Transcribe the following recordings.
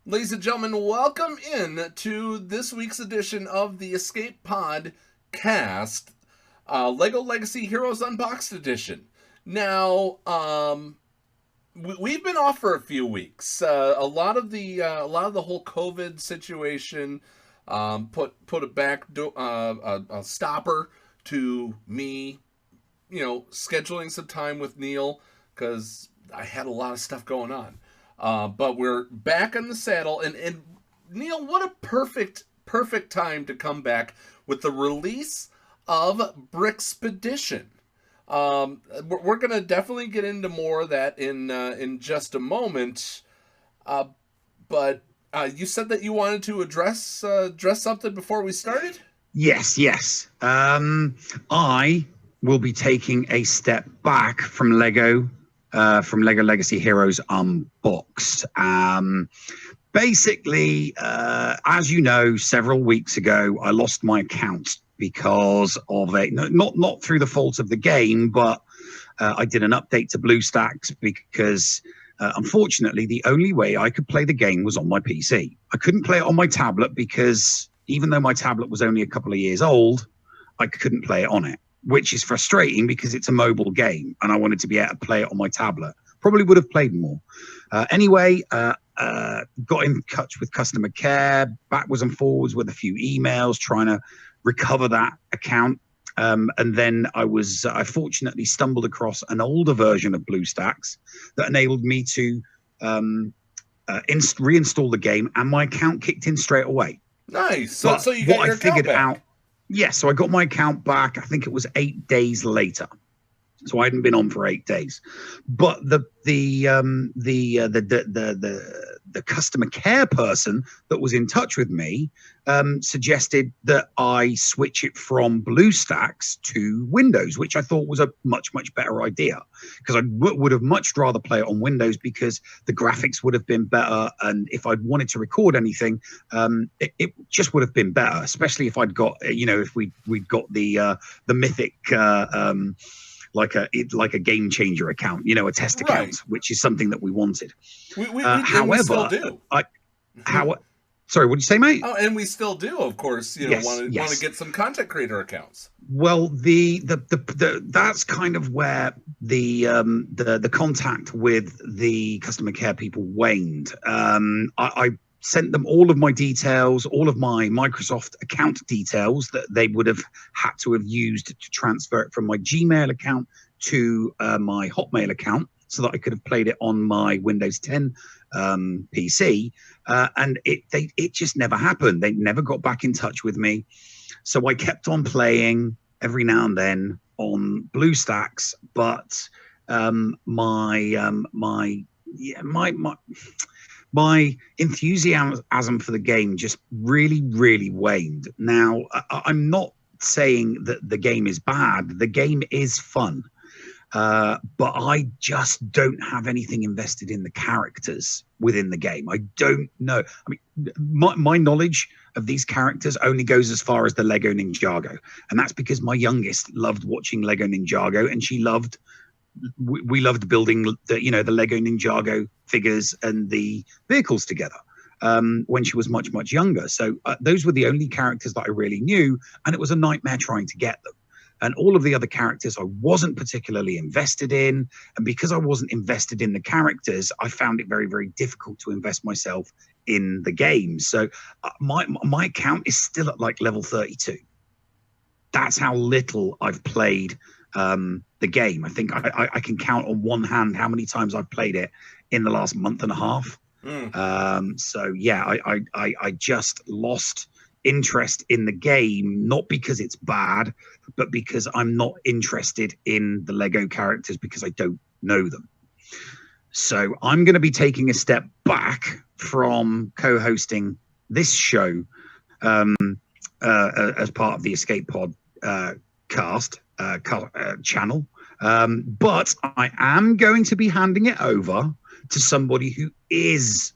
Ladies and gentlemen, welcome in to this week's edition of the Escape Pod Cast, Lego Legacy Heroes Unboxed Edition. Now, we've been off for a few weeks. A lot of the whole COVID situation put a stopper to me, scheduling some time with Neil because I had a lot of stuff going on. But we're back on the saddle, and Neil, what a perfect time to come back with the release of Brixpedition. We're gonna definitely get into more of that in just a moment. But you said that you wanted to address something before we started. Yes. I will be taking a step back from Lego Legacy Heroes Unboxed. Basically, as you know, several weeks ago, I lost my account because of not through the fault of the game, but I did an update to BlueStacks because unfortunately, the only way I could play the game was on my PC. I couldn't play it on my tablet because even though my tablet was only a couple of years old, I couldn't play it on it, which is frustrating because it's a mobile game and I wanted to be able to play it on my tablet. Probably would have played more. Anyway, got in touch with customer care, backwards and forwards with a few emails, trying to recover that account. And then I fortunately stumbled across an older version of BlueStacks that enabled me to reinstall the game, and my account kicked in straight away. Nice. So you got your account back. Yes, so I got my account back. I think it was 8 days later. So I hadn't been on for 8 days. But the customer care person that was in touch with me suggested that I switch it from BlueStacks to Windows, which I thought was a much better idea, because I would have much rather play it on Windows because the graphics would have been better, and if I'd wanted to record anything, it just would have been better, especially if I'd got if we'd got the mythic like a game changer account, a test account, right, which is something that we wanted. However, we still do. Sorry, what did you say, mate? Oh, and we still do, of course. Want to get some content creator accounts. Well, the that's kind of where the contact with the customer care people waned. I sent them all of my details, all of my Microsoft account details that they would have had to have used to transfer it from my Gmail account to my Hotmail account, so that I could have played it on my Windows 10 PC, and it just never happened. They never got back in touch with me, so I kept on playing every now and then on BlueStacks, but my enthusiasm for the game just really waned. Now, I'm not saying that the game is bad. The game is fun. But I just don't have anything invested in the characters within the game. I don't know. I mean, my knowledge of these characters only goes as far as the Lego Ninjago. And that's because my youngest loved watching Lego Ninjago, and we loved building the Lego Ninjago figures and the vehicles together when she was much younger. So those were the only characters that I really knew, and it was a nightmare trying to get them. And all of the other characters I wasn't particularly invested in. And because I wasn't invested in the characters, I found it very difficult to invest myself in the game. So my account is still at like level 32. That's how little I've played the game. I think I can count on one hand how many times I've played it in the last month and a half. So yeah, I just lost interest in the game, not because it's bad, but because I'm not interested in the Lego characters because I don't know them. So I'm going to be taking a step back from co-hosting this show as part of the Escape Pod channel, but I am going to be handing it over to somebody who is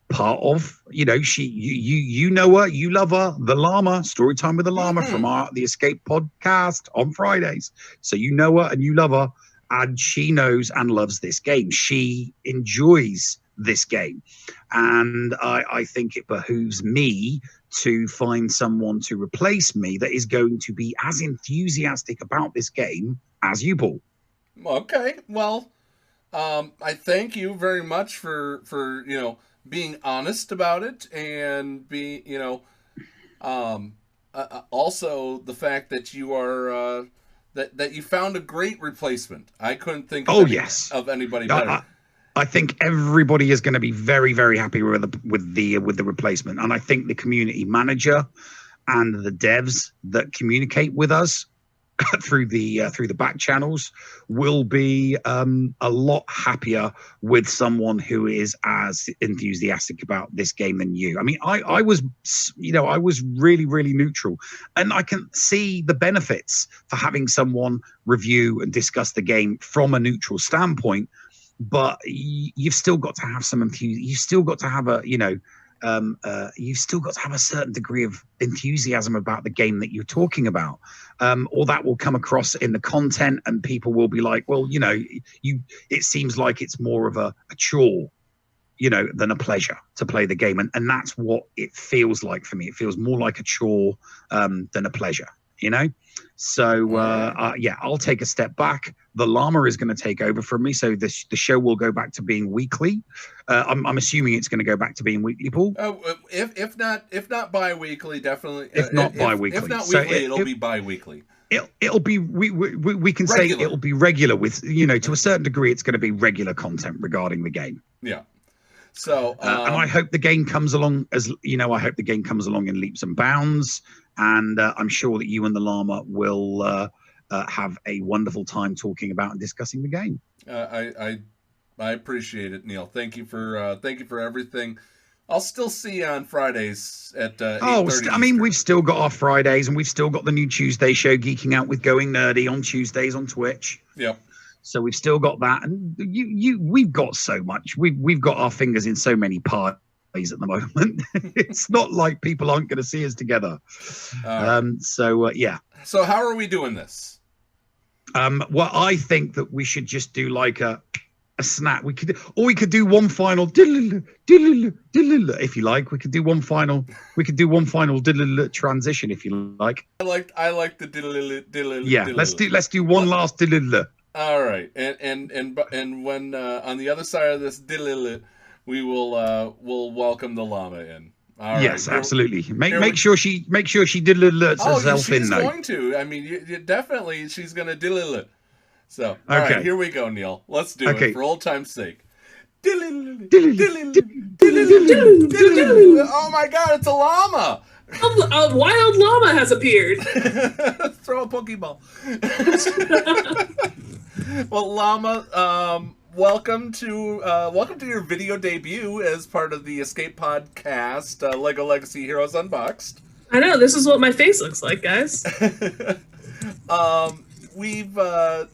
part of, you know, you know her, you love her, the Llama, Storytime with the Llama from the Escape podcast on Fridays. So you know her and you love her, and she knows and loves this game. She enjoys this game. And I think it behooves me to find someone to replace me that is going to be as enthusiastic about this game as you, Paul. Okay, well, I thank you very much for being honest about it, and also the fact that you are that you found a great replacement. I couldn't think of of anybody better. I think everybody is going to be very, very happy with the replacement, and I think the community manager and the devs that communicate with us through the back channels will be a lot happier with someone who is as enthusiastic about this game than you. I mean, I was really, really neutral, and I can see the benefits for having someone review and discuss the game from a neutral standpoint. But you've still got to have some enthusiasm. You've still got to have you've still got to have a certain degree of enthusiasm about the game that you're talking about, or that will come across in the content, and people will be like, well, it seems like it's more of a chore, than a pleasure to play the game. And that's what it feels like for me. It feels more like a chore than a pleasure, So, I'll take a step back. The Llama is going to take over from me. So the show will go back to being weekly. I'm assuming it's going to go back to being weekly, Paul. Oh, if not bi-weekly, definitely. If not bi-weekly. If not weekly, it'll be bi-weekly. It'll be, we can regular. Say it'll be regular with, to a certain degree, it's going to be regular content regarding the game. Yeah. So, and I hope the game comes along I hope the game comes along in leaps and bounds. And I'm sure that you and the Llama will have a wonderful time talking about and discussing the game. I appreciate it, Neil. Thank you for everything. I'll still see you on Fridays at 8:30 we've still got our Fridays, and we've still got the new Tuesday show, Geeking Out with Going Nerdy, on Tuesdays on Twitch. Yep. So we've still got that, and we've got so much. We've got our fingers in so many pies at the moment. It's not like people aren't going to see us together. So how are we doing this? Well, I think that we should just do like a snap. We could do one final if you like. We could do one final transition if you like. I like the yeah. Let's do one last. All right, and when on the other side of this we will we'll welcome the Llama in. All right. Yes, absolutely. Make sure she alerts herself in though. She's going to. I mean, you definitely she's going to. So, all right, here we go, Neil. Let's do it for old time's sake. Oh my God, it's a llama! A wild llama has appeared. Throw a Pokeball. Well, Llama, welcome to your video debut as part of the Escape Podcast, Lego Legacy Heroes Unboxed. I know, this is what my face looks like, guys. We've had,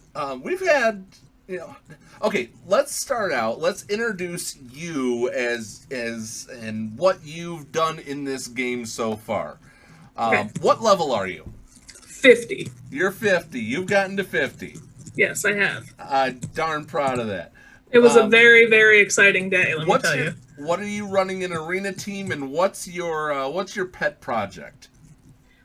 okay, let's start out. Let's introduce you as and what you've done in this game so far. Okay. What level are you? 50. You're 50. You've gotten to 50. Yes, I have. I'm darn proud of that. It was a very, very exciting day, let me tell you. What are you running an arena team, and what's your pet project?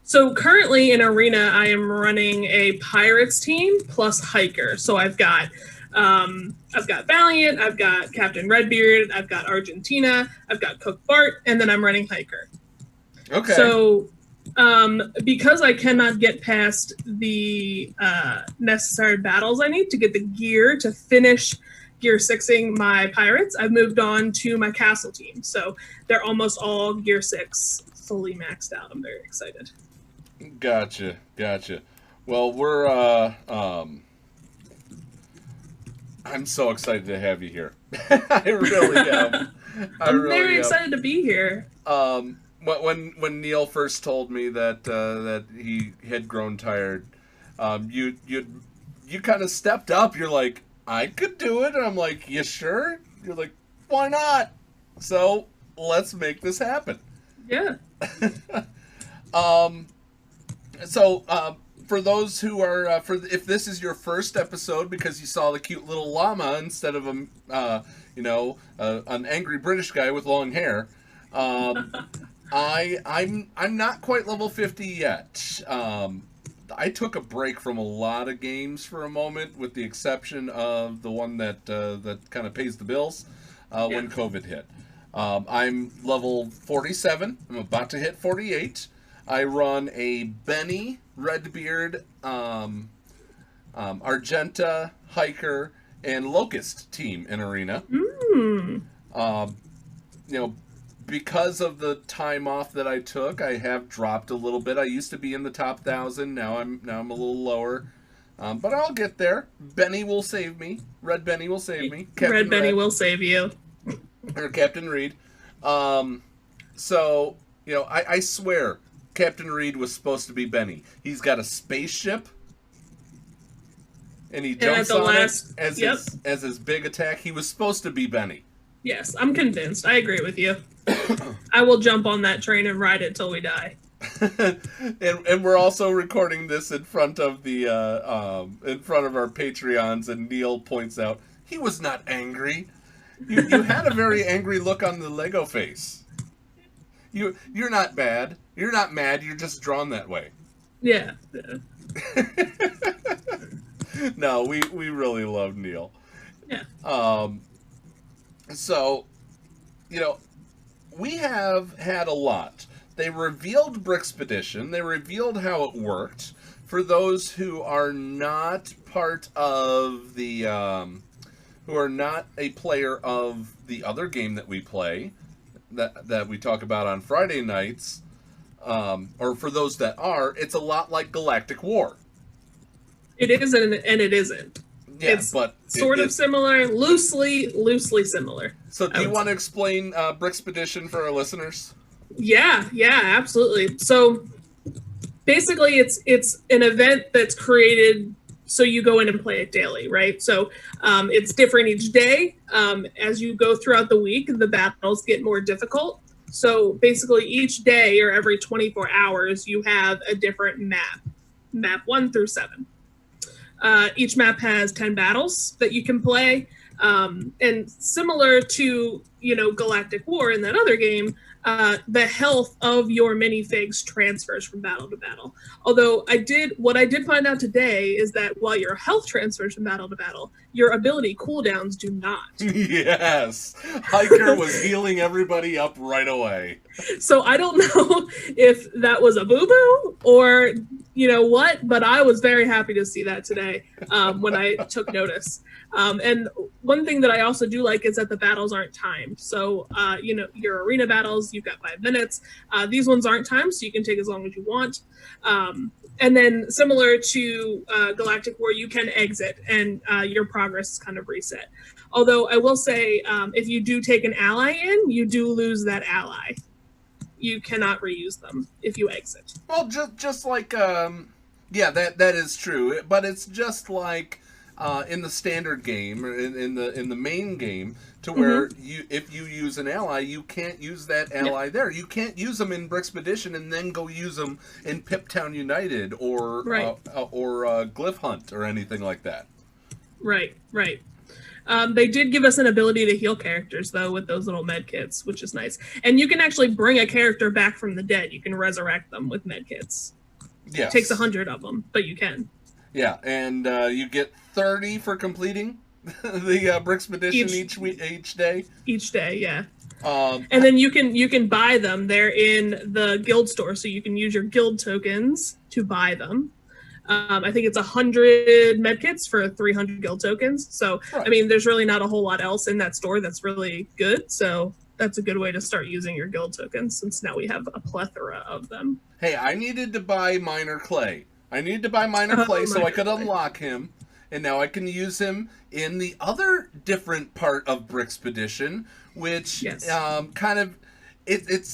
So currently in Arena, I am running a Pirates team plus Hiker. So I've got Valiant, I've got Captain Redbeard, I've got Argentina, I've got Cook Bart, and then I'm running Hiker. Okay. So because I cannot get past the necessary battles I need to get the gear to finish Gear 6ing my Pirates, I've moved on to my Castle team. So they're almost all Gear 6 fully maxed out. I'm very excited. Gotcha. Well, we're I'm so excited to have you here. I really am. I'm very excited to be here. When Neil first told me that he had grown tired, you kind of stepped up. You're like, I could do it, and I'm like, you sure? You're like, why not? So let's make this happen. Yeah. So for those who are if this is your first episode because you saw the cute little llama instead of an angry British guy with long hair, I'm not quite level 50 yet. I took a break from a lot of games for a moment, with the exception of the one that kind of pays the bills when COVID hit. I'm level 47. I'm about to hit 48. I run a Benny, Redbeard, Argenta, Hiker, and Locust team in Arena. Because of the time off that I took, I have dropped a little bit. I used to be in the top 1,000. Now I'm a little lower, but I'll get there. Benny will save me. Red Benny will save me. Red Benny will save you. Or Captain Reed. So I swear, Captain Reed was supposed to be Benny. He's got a spaceship, and he jumps on it as his big attack. He was supposed to be Benny. Yes, I'm convinced. I agree with you. I will jump on that train and ride it till we die. and we're also recording this in front of the in front of our Patreons, and Neil points out he was not angry. You had a very angry look on the Lego face. You're not bad. You're not mad. You're just drawn that way. Yeah. No, we really love Neil. Yeah. So, we have had a lot. They revealed Brixpedition. They revealed how it worked. For those who are not part of the, who are not a player of the other game that we play, that we talk about on Friday nights, or for those that are, it's a lot like Galactic War. It is and it isn't. Yeah, it's but sort of similar, loosely similar. So do you want to explain Brixpedition for our listeners? Yeah, absolutely. So basically it's an event that's created so you go in and play it daily, right? So it's different each day. As you go throughout the week, the battles get more difficult. So basically each day or every 24 hours, you have a different map 1 through 7. Each map has 10 battles that you can play. And similar to, Galactic War in that other game, the health of your minifigs transfers from battle to battle. Although what I did find out today is that while your health transfers from battle to battle, your ability cooldowns do not. Yes. Hiker was healing everybody up right away. So I don't know if that was a boo-boo or what, but I was very happy to see that today when I took notice. And one thing that I also do like is that the battles aren't timed. So, your arena battles, you've got 5 minutes. These ones aren't timed, so you can take as long as you want. And then similar to Galactic War, you can exit and your progress is kind of reset. Although I will say, if you do take an ally in, you do lose that ally. You cannot reuse them if you exit. Well, just like, that is true. But it's just like in the standard game, or in the main game, to where if you use an ally, you can't use that ally there. You can't use them in Brixpedition and then go use them in Piptown United or Glyph Hunt or anything like that. Right. They did give us an ability to heal characters, though, with those little med kits, which is nice. And you can actually bring a character back from the dead. You can resurrect them with med kits. Yes. It takes 100 of them, but you can. Yeah, and you get 30 for completing the Brixpedition each day. Each day, yeah. And then you can buy them. They're in the guild store, so you can use your guild tokens to buy them. I think it's 100 medkits for 300 guild tokens. So, right. I mean, there's really not a whole lot else in that store that's really good. So that's a good way to start using your guild tokens, since now we have a plethora of them. Hey, I needed to buy Minor Clay. So I could unlock him. And now I can use him in the other different part of Brixpedition, which it's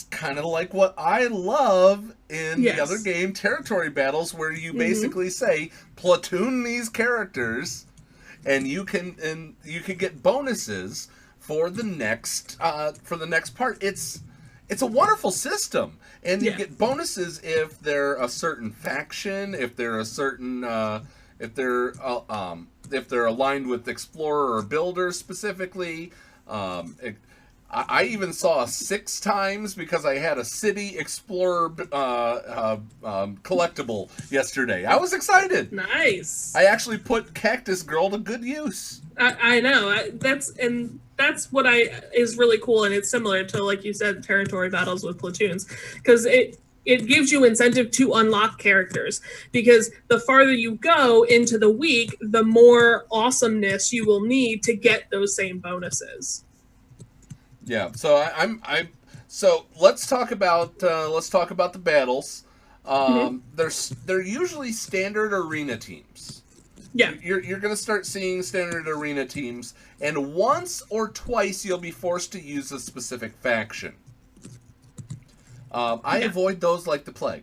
kind of like what I love in the other game, Territory Battles, where you basically say, platoon these characters, and you can get bonuses for the next part. It's it's a wonderful system, and you Yeah. get bonuses if they're a certain faction, if they're a certain, if they're aligned with explorer or builder specifically. I even saw 6 times because I had a city explorer collectible yesterday. I was excited. Nice. I actually put Cactus Girl to good use. I know. That's what is really cool, and it's similar to, like you said, territory battles with platoons, because it gives you incentive to unlock characters, because the farther you go into the week, the more awesomeness you will need to get those same bonuses. Yeah, so so let's talk about the battles. They're usually standard arena teams. Yeah, You're going to start seeing standard arena teams, and once or twice you'll be forced to use a specific faction. I avoid those like the plague.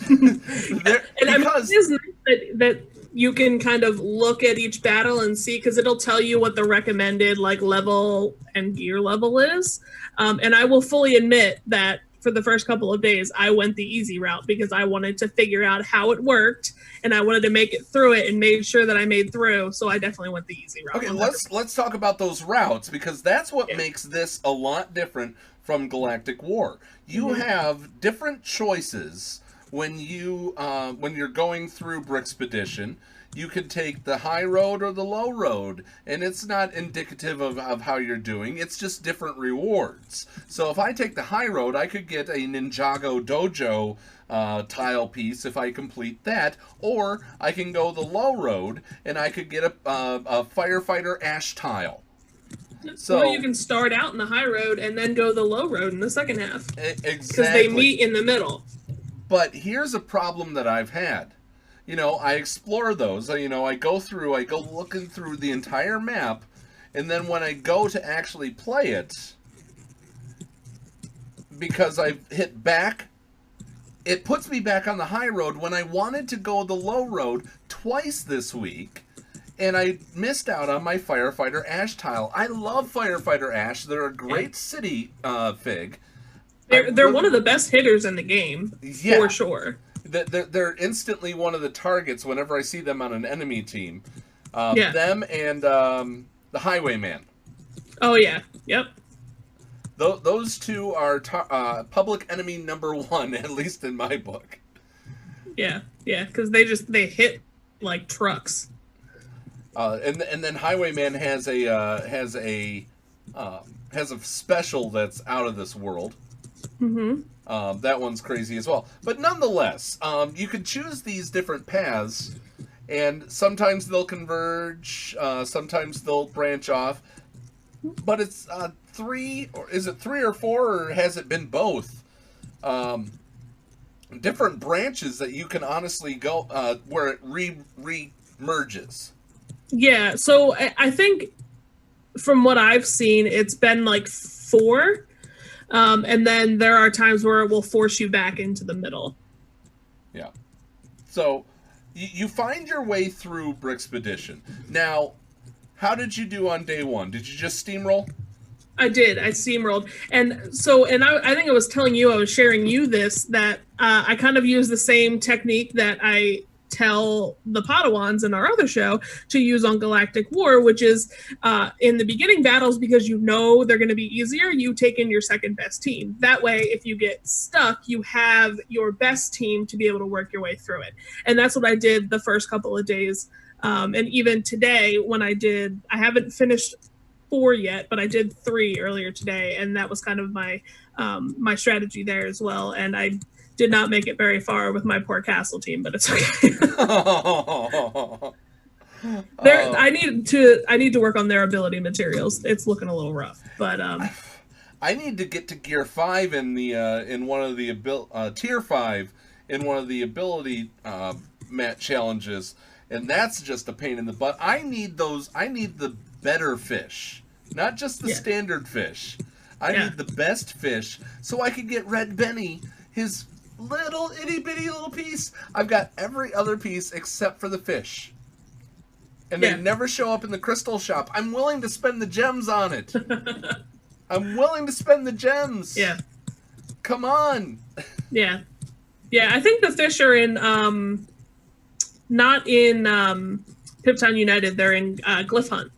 and I mean, it is nice that you can kind of look at each battle and see, because it'll tell you what the recommended like level and gear level is. And I will fully admit that for the first couple of days, I went the easy route because I wanted to figure out how it worked, and I wanted to make it through it and made sure that I made through. So I definitely went the easy route. Okay, let's talk about those routes, because that's what makes this a lot different from Galactic War. You have different choices when you're going through Brixpedition. You could take the high road or the low road, and it's not indicative of how you're doing. It's just different rewards. So if I take the high road, I could get a Ninjago Dojo tile piece if I complete that, or I can go the low road and I could get a Firefighter Ash tile. So or you can start out in the high road and then go the low road in the second half. Exactly. Because they meet in the middle. But here's a problem that I've had. I explore those. I go looking through the entire map, and then when I go to actually play it, because I've hit back, it puts me back on the high road when I wanted to go the low road twice this week, and I missed out on my Firefighter Ash tile. I love Firefighter Ash. They're a great city fig. They're one of the best hitters in the game, for sure. They're instantly one of the targets whenever I see them on an enemy team. Them and the Highwayman. Oh, yeah. Yep. Those two are public enemy number 1, at least in my book. Yeah, because they hit like trucks. And then Highwayman has a special that's out of this world. That one's crazy as well. But nonetheless, you can choose these different paths, and sometimes they'll converge, sometimes they'll branch off. But it's 3, or is it 3 or 4, or has it been both? Different branches that you can honestly go where it re-merges. Yeah, so I think from what I've seen, it's been like 4. And then there are times where it will force you back into the middle. Yeah. So you find your way through Brixpedition. Now, how did you do on day 1? Did you just steamroll? I did. I steamrolled. And I think I was telling you, I was sharing you this, that I kind of use the same technique that I tell the Padawans in our other show to use on Galactic War, which is in the beginning battles, because they're going to be easier, you take in your second best team. That way, if you get stuck, you have your best team to be able to work your way through it. And that's what I did the first couple of days. And even today, when I haven't finished 4 yet, but I did 3 earlier today, and that was kind of my my strategy there as well. And I did not make it very far with my poor castle team, but it's okay. I need to work on their ability materials. It's looking a little rough, but I need to get to gear 5 in the in one of the tier 5 in one of the ability mat challenges, and that's just a pain in the butt. I need the better fish, not just the standard fish. I need the best fish so I can get Red Benny his little itty-bitty little piece. I've got every other piece except for the fish. And they never show up in the crystal shop. I'm willing to spend the gems on it. I'm willing to spend the gems. Yeah. Come on. Yeah. Yeah, I think the fish are in, not in Piptown United. They're in Glyph Hunt.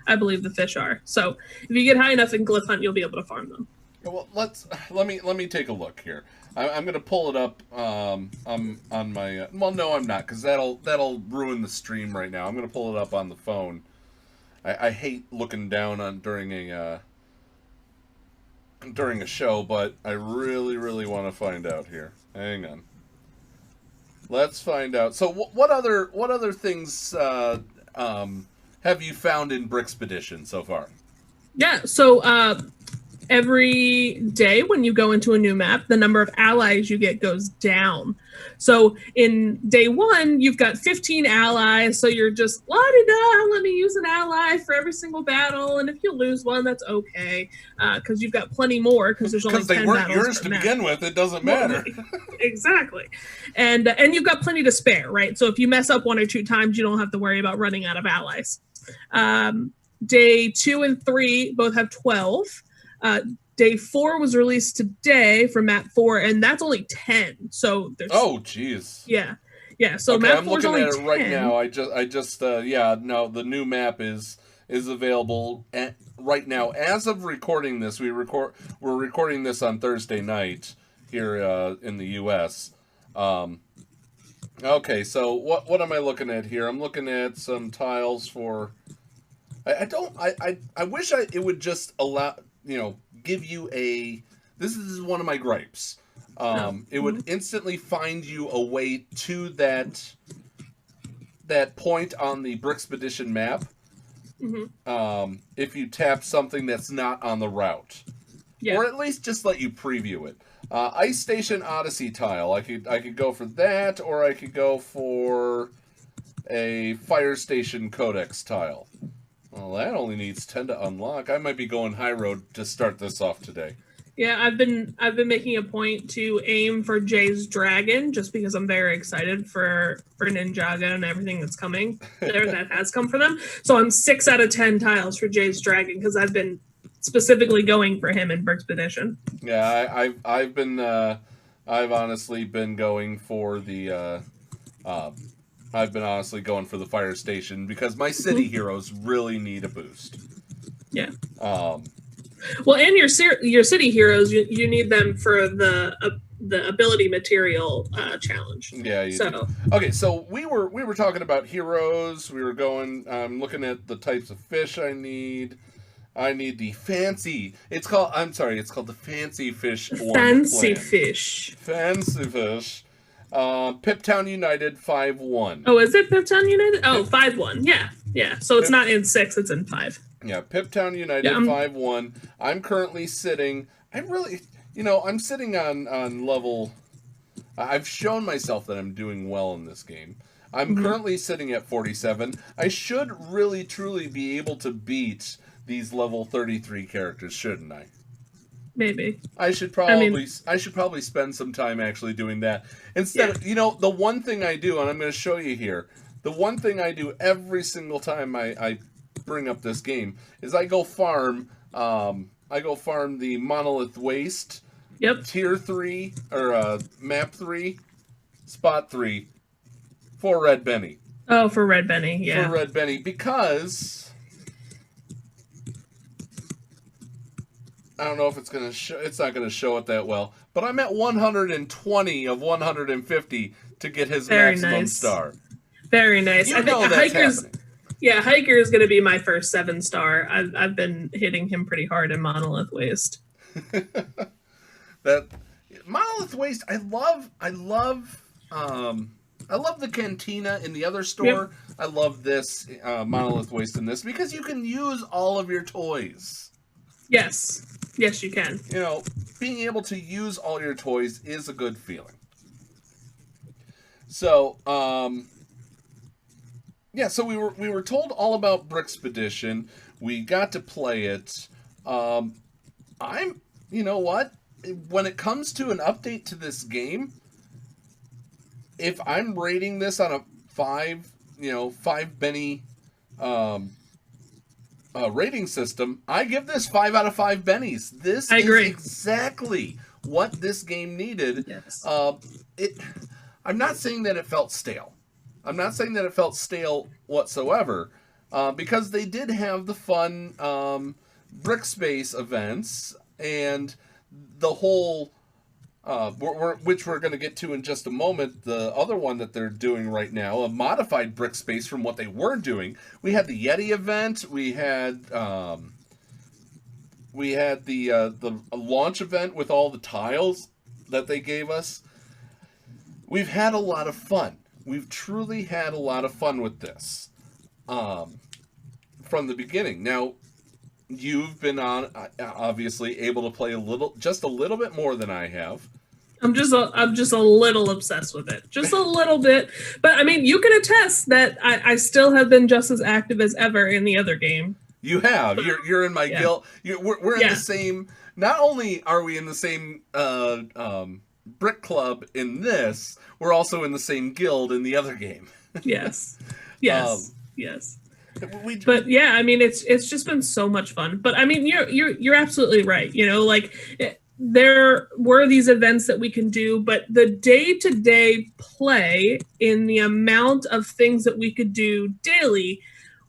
I believe the fish are. So if you get high enough in Glyph Hunt, you'll be able to farm them. Well, let me take a look here. I'm gonna pull it up on my. Well, no, I'm not, because that'll ruin the stream right now. I'm gonna pull it up on the phone. I hate looking down on during a show, but I really want to find out here. Hang on. Let's find out. So what other things have you found in Brixpedition so far? Yeah, so every day when you go into a new map, the number of allies you get goes down. So in day 1, you've got 15 allies, so you're just, la-di-da, let me use an ally for every single battle, and if you lose one, that's okay, because you've got plenty more, because there's only 10 battles. Because they weren't yours to begin with, it doesn't matter. Exactly. And you've got plenty to spare, right? So if you mess up 1 or 2 times, you don't have to worry about running out of allies. Day 2 and 3 both have 12. Day 4 was released today for map 4, and that's only 10. So there's jeez. Yeah. So okay, map I'm 4 is looking only at it 10. right now. The new map is available right now. As of recording this, we're recording this on Thursday night here in the U.S. Okay, so what am I looking at here? I'm looking at some tiles for. I wish it would just allow, give you a. This is one of my gripes. It would instantly find you a way to that point on the Brixpedition map. If you tap something that's not on the route, or at least just let you preview it. Ice Station Odyssey tile. I could go for that, or I could go for a Fire Station Codex tile. Well, that only needs 10 to unlock. I might be going high road to start this off today. Yeah, I've been making a point to aim for Jay's Dragon, just because I'm very excited for Ninjaga and everything that's coming there that has come for them. So I'm 6 out of 10 tiles for Jay's Dragon, because I've been specifically going for him in Brixpedition. Yeah, I've honestly been going for the Fire Station, because my city heroes really need a boost. Yeah. Well, and your city heroes, you need them for the ability material challenge. Yeah. You do. Okay, so we were talking about heroes. We were going. I'm looking at the types of fish I need. I need the fancy. It's called the fancy fish. Fancy fish. Fancy fish. Piptown United 5-1. Oh, is it Piptown United? Oh, 5-1. Yeah. So it's not in 6, it's in 5. Yeah, Piptown United 5-1. I'm currently sitting. I'm sitting on level. I've shown myself that I'm doing well in this game. I'm currently sitting at 47. I should really truly be able to beat these level 33 characters, shouldn't I? Maybe. I should probably spend some time actually doing that. Instead of, the one thing I do, and I'm going to show you here, the one thing I do every single time I bring up this game is I go farm the Monolith Waste. Yep. Tier 3 or map 3, spot 3 for Red Benny. Oh, for Red Benny, yeah. For Red Benny, because I don't know if it's gonna show. It's not gonna show it that well. But I'm at 120 of 150 to get his maximum star. Very nice. I think Hiker's happening. Yeah, Hiker is going to be my first 7-star. I've been hitting him pretty hard in Monolith Waste. That Monolith Waste, I love the cantina in the other store. Yep. I love this Monolith Waste in this because you can use all of your toys. Yes, you can. Being able to use all your toys is a good feeling. So, so we were told all about Brixpedition. We got to play it. You know what? When it comes to an update to this game, if I'm rating this on a 5 Benny rating system, I give this 5 out of 5 bennies. This is exactly what this game needed. Yes. I'm not saying that it felt stale. I'm not saying that it felt stale whatsoever, because they did have the fun Brixpedition events and the whole, which we're going to get to in just a moment, the other one that they're doing right now, a modified Brixpedition from what they were doing. We had the Yeti event. We had the launch event with all the tiles that they gave us. We've had a lot of fun. We've truly had a lot of fun with this from the beginning. Now, you've been obviously able to play just a little bit more than I have. I'm just a little obsessed with it, just a little bit. But I mean, you can attest that I still have been just as active as ever in the other game. You have. You're in my guild. We're in the same. Not only are we in the same brick club in this, we're also in the same guild in the other game. Yes. But yeah, I mean, it's just been so much fun. But I mean, you're absolutely right. You know, like there were these events that we can do, but the day-to-day play in the amount of things that we could do daily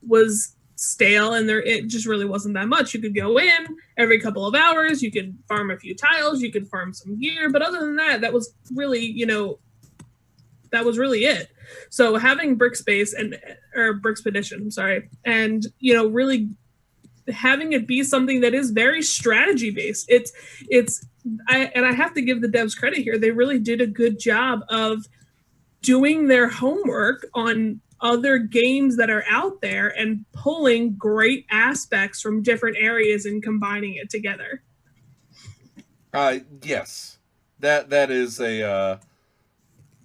was stale, and it just really wasn't that much. You could go in every couple of hours, you could farm a few tiles, you could farm some gear, but other than that, that was really it. So having Brixpedition, I'm sorry, and really having it be something that is very strategy based. I have to give the devs credit here. They really did a good job of doing their homework on other games that are out there and pulling great aspects from different areas and combining it together. Yes, that is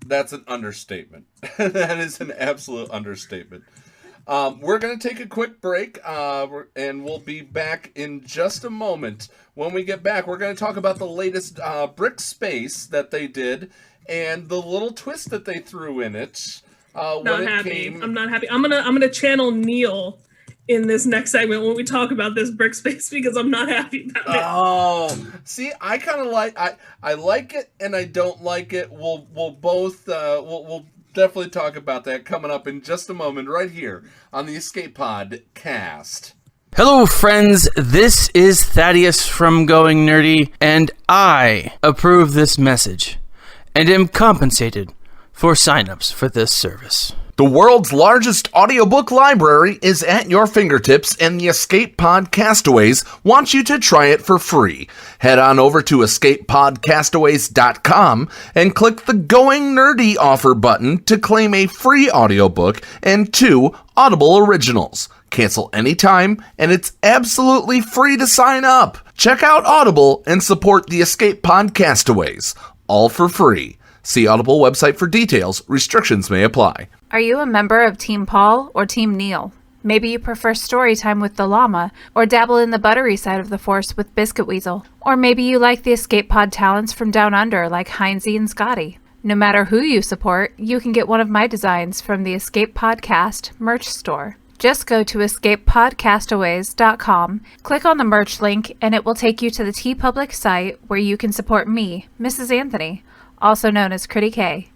that's an understatement. That is an absolute understatement. We're going to take a quick break, and we'll be back in just a moment. When we get back, we're going to talk about the latest Brixpedition that they did and the little twist that they threw in it. I'm not happy. I'm gonna channel Neil in this next segment when we talk about this Brixpedition because I'm not happy about it. Oh, see, I kind of I like it and I don't like it. We'll both we'll definitely talk about that coming up in just a moment right here on the Escape Pod Cast. Hello, friends. This is Thaddeus from Going Nerdy, and I approve this message and am compensated for signups for this service. The world's largest audiobook library is at your fingertips, and the Escape Pod Castaways wants you to try it for free. Head on over to escapepodcastaways.com and click the Going Nerdy offer button to claim a free audiobook and 2 Audible originals. Cancel anytime, and it's absolutely free to sign up. Check out Audible and support the Escape Pod Castaways, all for free. See Audible website for details. Restrictions may apply. Are you a member of Team Paul or Team Neil? Maybe you prefer story time with the Llama, or dabble in the buttery side of the Force with Biscuit Weasel. Or maybe you like the Escape Pod talents from Down Under like Heinzie and Scotty. No matter who you support, you can get one of my designs from the Escape Podcast merch store. Just go to escapepodcastaways.com, click on the merch link, and it will take you to the TeePublic site where you can support me, Mrs. Anthony, also known as Critty K.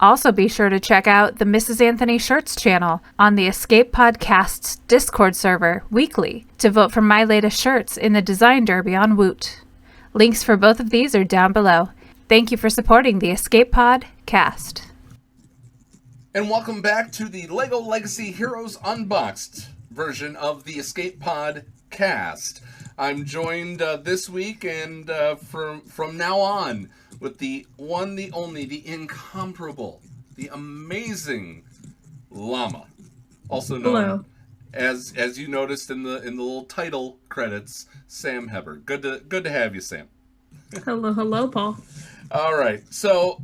Also be sure to check out the Mrs. Anthony Shirts channel on the Escape Podcast's Discord server weekly to vote for my latest shirts in the Design Derby on Woot. Links for both of these are down below. Thank you for supporting the Escape Pod Cast. And welcome back to the LEGO Legacy Heroes Unboxed version of the Escape Pod Cast. I'm joined this week and from now on with the one, the only, the incomparable, the amazing Llama, also known as you noticed in the little title credits, Sam Hebert. Good to have you, Sam. Hello, Paul. All right, so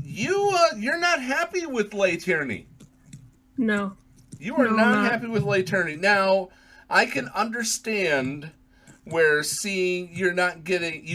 you're not happy with Lay Tierney. No. You are not happy with Lay Tierney. Now, I can understand where seeing you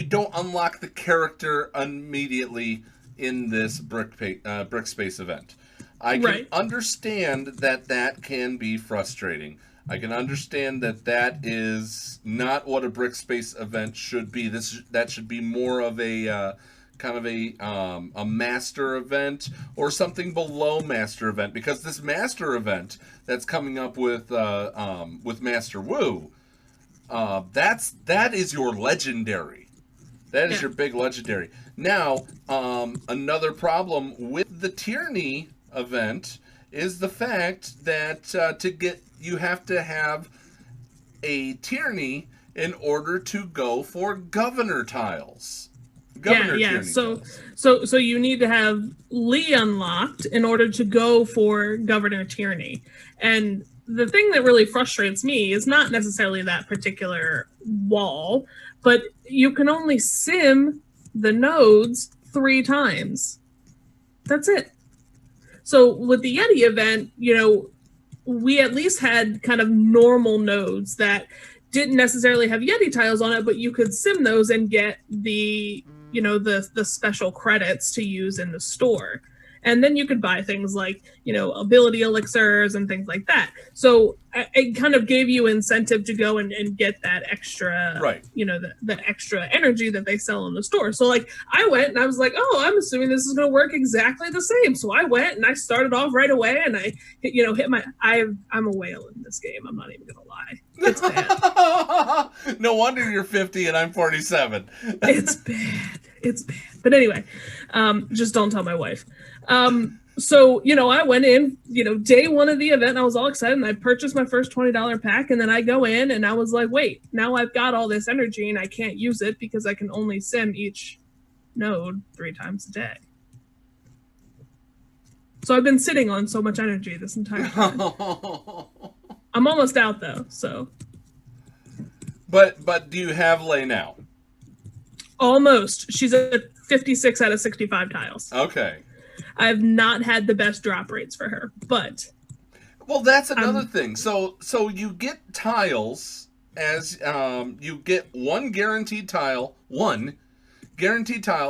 don't unlock the character immediately in this Brixpedition event. I can understand that can be frustrating. I can understand that is not what a Brixspace event should be. That should be more of a kind of a master event or something below master event, because this master event that's coming up with Master Wu, that is your legendary. That is your big legendary. Now, another problem with the Tyranny event is the fact that you have to have a Tyranny in order to go for governor tiles. So you need to have Lee unlocked in order to go for Governor Tyranny. And the thing that really frustrates me is not necessarily that particular wall, but you can only sim the nodes 3 times. That's it. So with the Yeti event, we at least had kind of normal nodes that didn't necessarily have Yeti tiles on it, but you could sim those and get the special credits to use in the store. And then you could buy things like, ability elixirs and things like that. So it kind of gave you incentive to go and get that extra, right? The extra energy that they sell in the store. So like I went and I was like, oh, I'm assuming this is going to work exactly the same. So I went and I started off right away and I hit my, I'm a whale in this game. I'm not even going to lie. It's bad. No wonder you're 50 and I'm 47. It's bad. It's bad. But anyway, just don't tell my wife. So, I went in, day one of the event, and I was all excited, and I purchased my first $20 pack, and then I go in, and I was like, wait, now I've got all this energy, and I can't use it because I can only sim each node 3 times a day. So I've been sitting on so much energy this entire time. I'm almost out, though, so. But do you have Lay now? Almost. She's at 56 out of 65 tiles. Okay. I've not had the best drop rates for her, but... Well, that's another thing. So you get tiles as... you get one guaranteed tile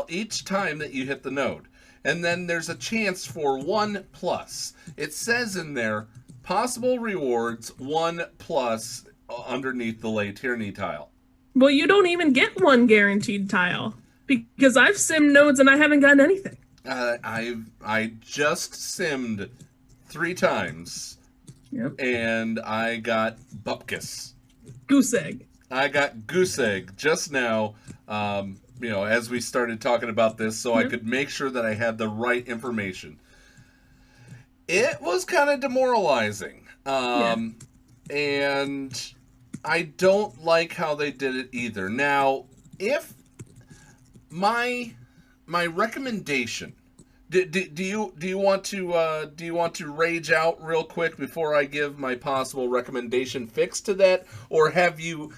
each time that you hit the node. And then there's a chance for 1+. It says in there, possible rewards 1+ underneath the Lay Tyranny tile. Well, you don't even get one guaranteed tile because I've simmed nodes and I haven't gotten anything. I just simmed 3 times. Yep. And I got Bupkis. Goose egg. I got goose egg just now, as we started talking about this, so I could make sure that I had the right information. It was kind of demoralizing. And I don't like how they did it either. Now, if my recommendation, do you want to rage out real quick before I give my possible recommendation fix to that, or have you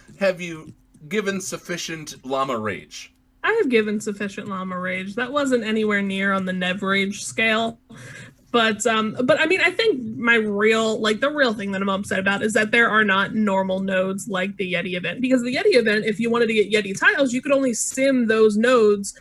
given sufficient llama rage? I have given sufficient llama rage. That wasn't anywhere near on the Nev rage scale. But I mean, I think the real thing that I'm upset about is that there are not normal nodes like the Yeti event. Because the Yeti event, if you wanted to get Yeti tiles, you could only sim those nodes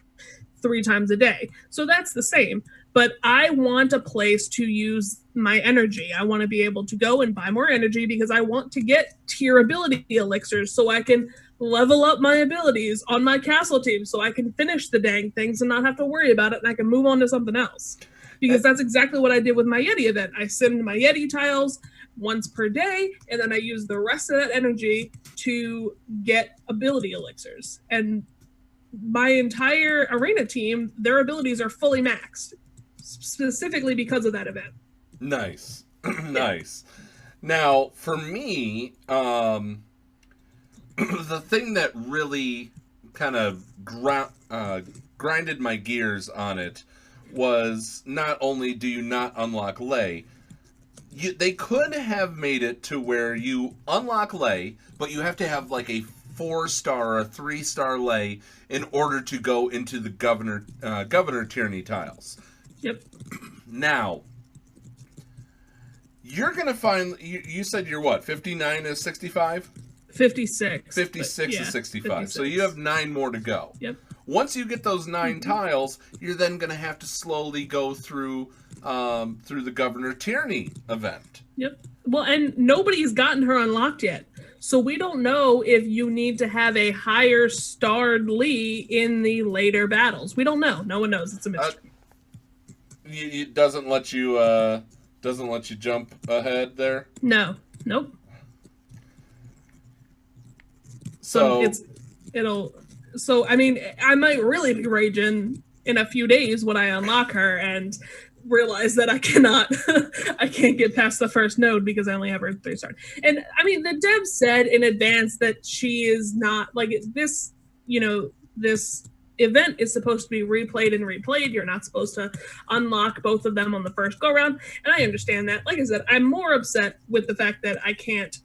3 times a day. So that's the same. But I want a place to use my energy. I want to be able to go and buy more energy because I want to get tier ability elixirs so I can level up my abilities on my castle team so I can finish the dang things and not have to worry about it and I can move on to something else. Because that's exactly what I did with my Yeti event. I simmed my Yeti tiles once per day, and then I used the rest of that energy to get ability elixirs. And my entire arena team, their abilities are fully maxed, specifically because of that event. Nice. Nice. Now, for me, the thing that really kind of grinded my gears on it was not only do you not unlock Lay, they could have made it to where you unlock Lay, but you have to have like a 4-star or a 3-star Lay in order to go into the Governor Tyranny tiles. Yep. Now, you're going to find, you said you're what, 59 is 65? 56. 56 is 65. 56. So you have 9 more to go. Yep. Once you get those 9 tiles, you're then going to have to slowly go through through the Governor Tierney event. Yep. Well, and nobody's gotten her unlocked yet. So we don't know if you need to have a higher starred Lee in the later battles. We don't know. No one knows. It's a mystery. It doesn't let you jump ahead there? No. Nope. So I mean, I might really be raging in a few days when I unlock her and realize that I can't get past the first node because I only have her 3-star. And I mean, the dev said in advance that she is not like this, this event is supposed to be replayed and replayed. You're not supposed to unlock both of them on the first go round. And I understand that. Like I said, I'm more upset with the fact that I can't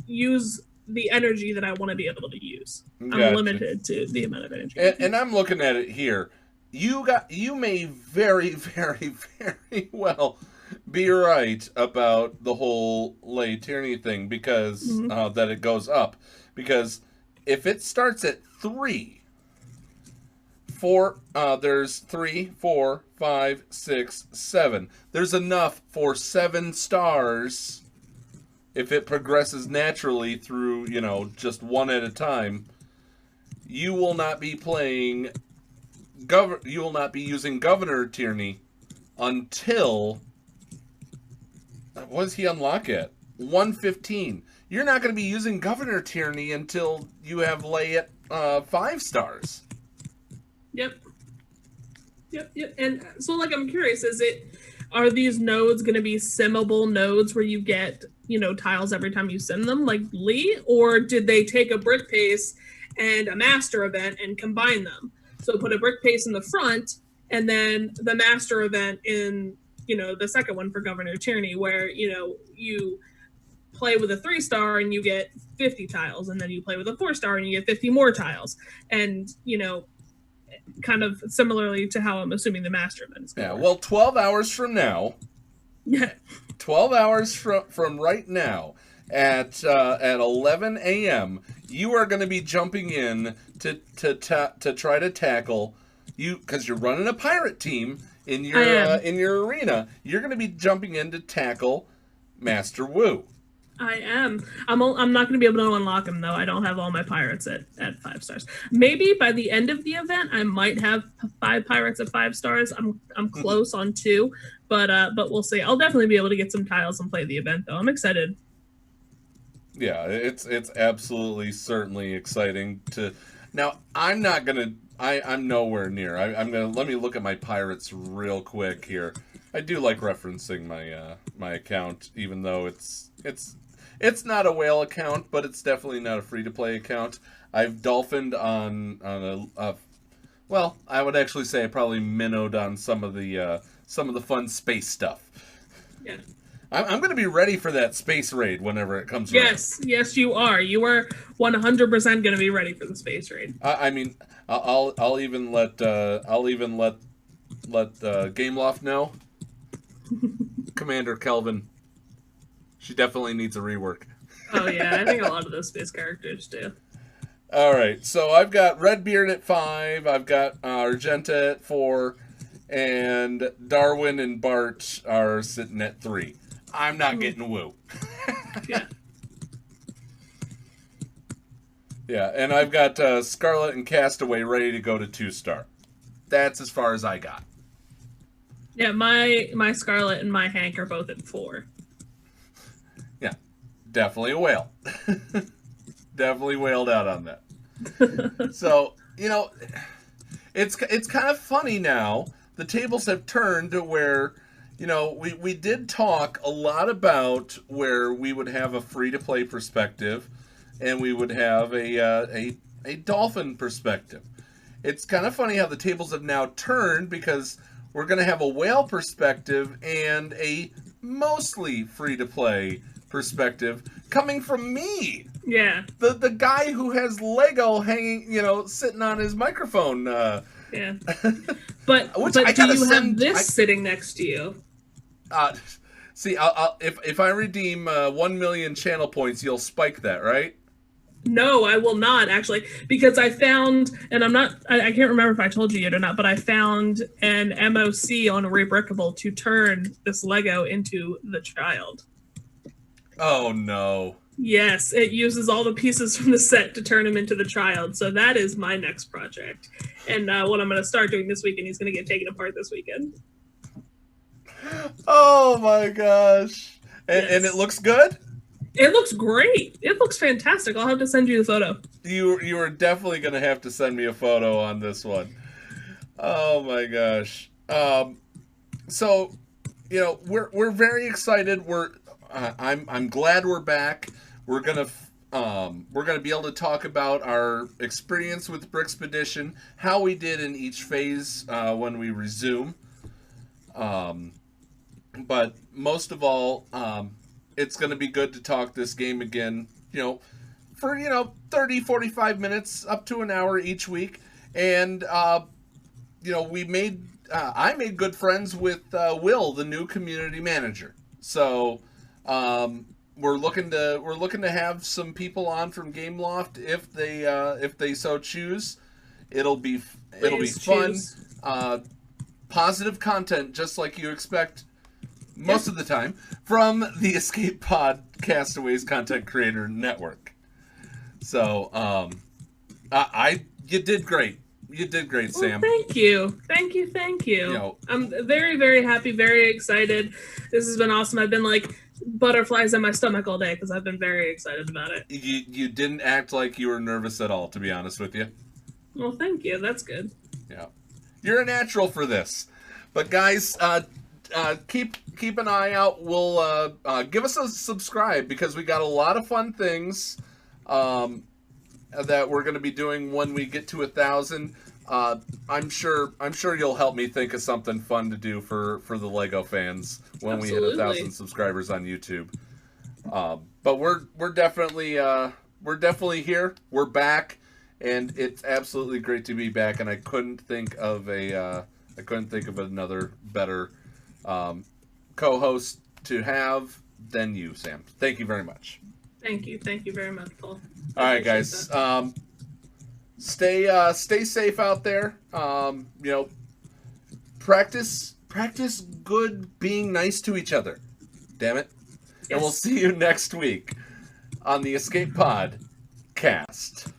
use the energy that I want to be able to use. Gotcha. I'm limited to the amount of energy. And I'm looking at it here. You may very, very, very well be right about the whole Lay Tierney thing because that it goes up. Because if it starts at 3, 4, there's 3, 4, 5, 6, 7. There's enough for 7 stars if it progresses naturally through, just one at a time. You will not be playing you will not be using Governor Tierney until, what does he unlock at? 115. You're not going to be using Governor Tierney until you have Lay at 5 stars. Yep. And so, I'm curious, are these nodes going to be simmable nodes where you get, tiles every time you send them, like Lee? Or did they take a brick pace and a master event and combine them? So put a brick pace in the front and then the master event in, the second one for Governor Tierney, where, you play with a 3-star and you get 50 tiles, and then you play with a 4-star and you get 50 more tiles. And, kind of similarly to how I'm assuming the master event is going to work. Well, 12 hours from now. Yeah. 12 hours from right now at 11 a.m., you are going to be jumping in to try to tackle you, because you're running a pirate team in your arena. You're going to be jumping in to tackle Master Wu. I am. I'm not going to be able to unlock him though. I don't have all my pirates at 5 stars. Maybe by the end of the event, I might have 5 pirates at 5 stars. I'm close on 2, but we'll see. I'll definitely be able to get some tiles and play the event though. I'm excited. Yeah, it's absolutely certainly exciting to. Now I'm not gonna. I'm nowhere near. I'm gonna let me look at my pirates real quick here. I do like referencing my account, even though it's not a whale account, but it's definitely not a free-to-play account. I've dolphined on a well, I would actually say I probably minnowed on some of the fun space stuff. Yeah. I'm going to be ready for that space raid whenever it comes around. Yes, you are. You are 100% going to be ready for the space raid. I mean, I'll even let Gameloft know. Commander Kelvin. She definitely needs a rework. Oh yeah, I think a lot of those space characters do. All right, so I've got Redbeard at 5. I've got Argenta at 4, and Darwin and Bart are sitting at 3. I'm not getting Woo. Yeah. Yeah, and I've got Scarlet and Castaway ready to go to 2-star. That's as far as I got. Yeah, my Scarlet and my Hank are both at 4. Yeah, definitely a whale. Definitely whaled out on that. So, it's kind of funny now. The tables have turned to where, we did talk a lot about where we would have a free-to-play perspective and we would have a dolphin perspective. It's kind of funny how the tables have now turned, because we're going to have a whale perspective and a mostly free-to-play perspective coming from me. Yeah. The guy who has Lego hanging, sitting on his microphone. Yeah. But do you have this sitting next to you? See, if I redeem 1 million channel points, you'll spike that, right? No, I will not actually, because I found, and I can't remember if I told you yet or not, but I found an MOC on Rebrickable to turn this Lego into the child. Oh no. Yes, it uses all the pieces from the set to turn him into the child. So that is my next project. And what I'm going to start doing this weekend, he's going to get taken apart this weekend. Oh my gosh. And it looks good? It looks great. It looks fantastic. I'll have to send you the photo. You are definitely going to have to send me a photo on this one. Oh my gosh. So, you know, we're very excited. I'm glad we're back. We're gonna be able to talk about our experience with Brixpedition, how we did in each phase when we resume. But most of all, it's going to be good to talk this game again, you know, for, 30, 45 minutes, up to an hour each week. And, I made good friends with Will, the new community manager. So, we're looking to have some people on from Gameloft if they so choose. It'll be fun, positive content, just like you expect most of the time from the Escape Pod Castaways Content Creator Network. So, you did great. You did great, Sam. Well, thank you. You know, I'm very, very happy, very excited. This has been awesome. I've been like butterflies in my stomach all day because I've been very excited about it. You didn't act like you were nervous at all, to be honest with you. Well, thank you. That's good. Yeah, you're a natural for this. But guys, keep an eye out. We'll give us a subscribe because we got a lot of fun things that we're going to be doing when we get to 1,000. I'm sure you'll help me think of something fun to do for the Lego fans when we hit 1,000 subscribers on YouTube. But we're definitely here. We're back, and it's absolutely great to be back. And I couldn't think of another better co-host to have than you, Sam. Thank you very much. Thank you very much, Paul. All right, guys. Stay safe out there. Practice good being nice to each other. Damn it. Yes. And we'll see you next week on the Escape Pod Cast.